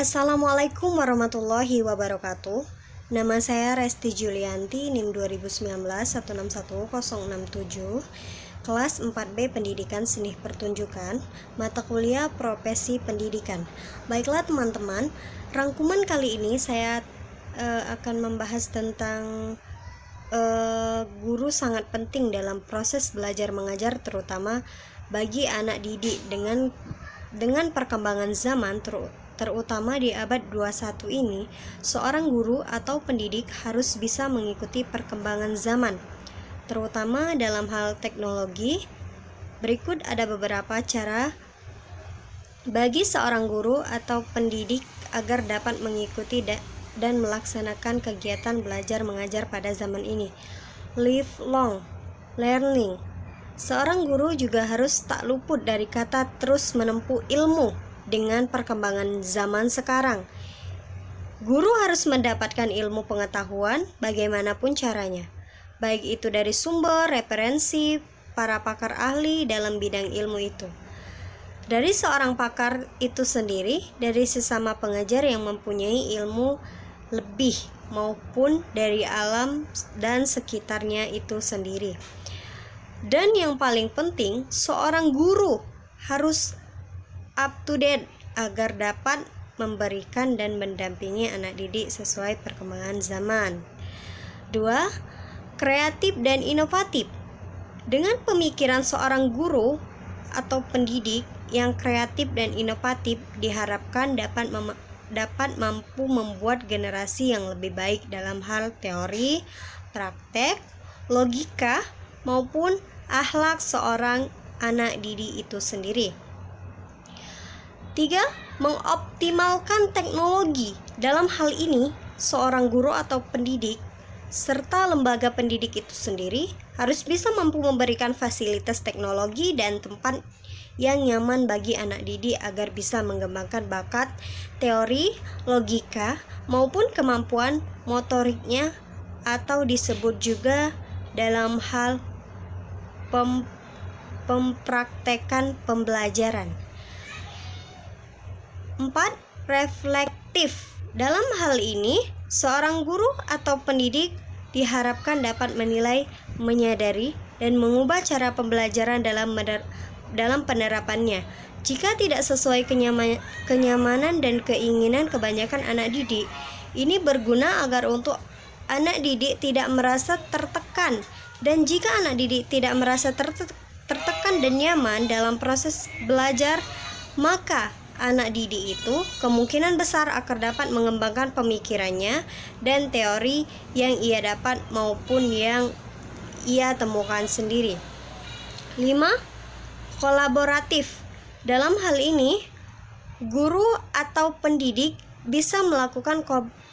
Assalamualaikum warahmatullahi wabarakatuh. Nama saya Resti Julianti, NIM 2019 161067, kelas 4B Pendidikan Seni Pertunjukan, mata kuliah Profesi Pendidikan. Baiklah teman-teman, rangkuman kali ini saya akan membahas tentang guru sangat penting dalam proses belajar mengajar, terutama bagi anak didik dengan perkembangan zaman terutama di abad 21 ini. Seorang guru atau pendidik harus bisa mengikuti perkembangan zaman, terutama dalam hal teknologi. Berikut ada beberapa cara bagi seorang guru atau pendidik agar dapat mengikuti dan melaksanakan kegiatan belajar mengajar pada zaman ini. Lifelong learning. Seorang guru juga harus tak luput dari kata terus menempuh ilmu dengan perkembangan zaman sekarang. Guru harus mendapatkan ilmu pengetahuan bagaimanapun caranya, baik itu dari sumber referensi para pakar ahli dalam bidang ilmu itu, dari seorang pakar itu sendiri, dari sesama pengajar yang mempunyai ilmu lebih, maupun dari alam dan sekitarnya itu sendiri. Dan yang paling penting, seorang guru harus up to date agar dapat memberikan dan mendampingi anak didik sesuai perkembangan zaman. 2. Kreatif dan inovatif. Dengan pemikiran seorang guru atau pendidik yang kreatif dan inovatif diharapkan dapat mampu membuat generasi yang lebih baik dalam hal teori, praktek, logika, maupun akhlak seorang anak didik itu sendiri. 3. Mengoptimalkan teknologi. Dalam hal ini, seorang guru atau pendidik serta lembaga pendidik itu sendiri harus bisa mampu memberikan fasilitas teknologi dan tempat yang nyaman bagi anak didik agar bisa mengembangkan bakat, teori, logika, maupun kemampuan motoriknya, atau disebut juga dalam hal pempraktekan pembelajaran. 4. Reflektif. Dalam hal ini, seorang guru atau pendidik diharapkan dapat menilai, menyadari, dan mengubah cara pembelajaran dalam penerapannya. Jika tidak sesuai kenyamanan dan keinginan kebanyakan anak didik, ini berguna agar untuk anak didik tidak merasa tertekan. Dan jika anak didik tidak merasa tertekan dan nyaman dalam proses belajar, maka anak didik itu kemungkinan besar akan dapat mengembangkan pemikirannya dan teori yang ia dapat maupun yang ia temukan sendiri. 5. Kolaboratif. Dalam hal ini, guru atau pendidik bisa melakukan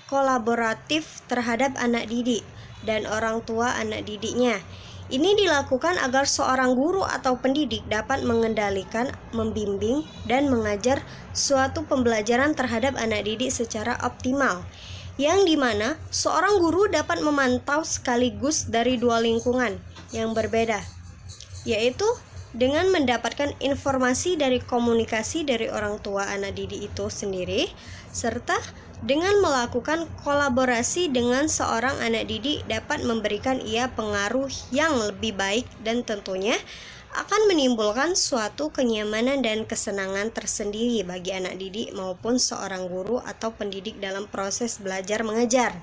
kolaboratif terhadap anak didik dan orang tua anak didiknya. Ini dilakukan agar seorang guru atau pendidik dapat mengendalikan, membimbing, dan mengajar suatu pembelajaran terhadap anak didik secara optimal, yang dimana seorang guru dapat memantau sekaligus dari dua lingkungan yang berbeda, yaitu dengan mendapatkan informasi dari komunikasi dari orang tua anak didik itu sendiri, serta dengan melakukan kolaborasi dengan seorang anak didik dapat memberikan ia pengaruh yang lebih baik dan tentunya akan menimbulkan suatu kenyamanan dan kesenangan tersendiri bagi anak didik maupun seorang guru atau pendidik dalam proses belajar mengajar.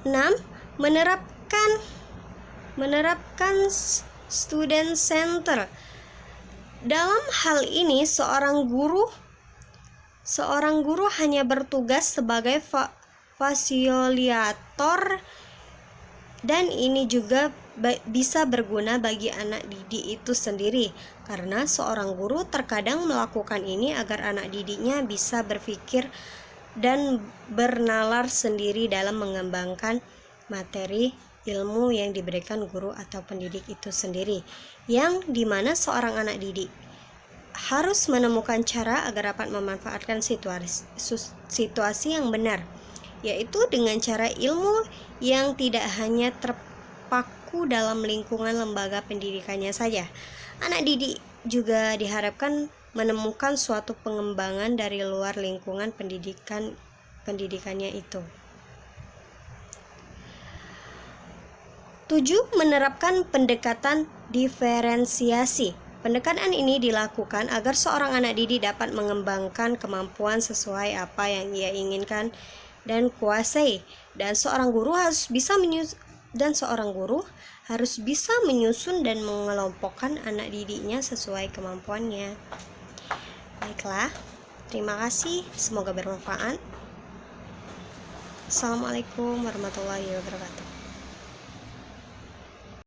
6. Menerapkan student center. Dalam hal ini seorang guru hanya bertugas sebagai fasilitator, dan ini juga bisa berguna bagi anak didik itu sendiri, karena seorang guru terkadang melakukan ini agar anak didiknya bisa berpikir dan bernalar sendiri dalam mengembangkan materi ilmu yang diberikan guru atau pendidik itu sendiri, yang dimana seorang anak didik harus menemukan cara agar dapat memanfaatkan situasi yang benar, yaitu dengan cara ilmu yang tidak hanya terpaku dalam lingkungan lembaga pendidikannya saja. Anak didik juga diharapkan menemukan suatu pengembangan dari luar lingkungan pendidikannya itu. 7. Menerapkan pendekatan diferensiasi. Pendekatan ini dilakukan agar seorang anak didik dapat mengembangkan kemampuan sesuai apa yang ia inginkan dan kuasai, dan seorang guru harus bisa menyusun dan mengelompokkan anak didiknya sesuai kemampuannya. Baiklah, terima kasih, semoga bermanfaat. Assalamualaikum warahmatullahi wabarakatuh.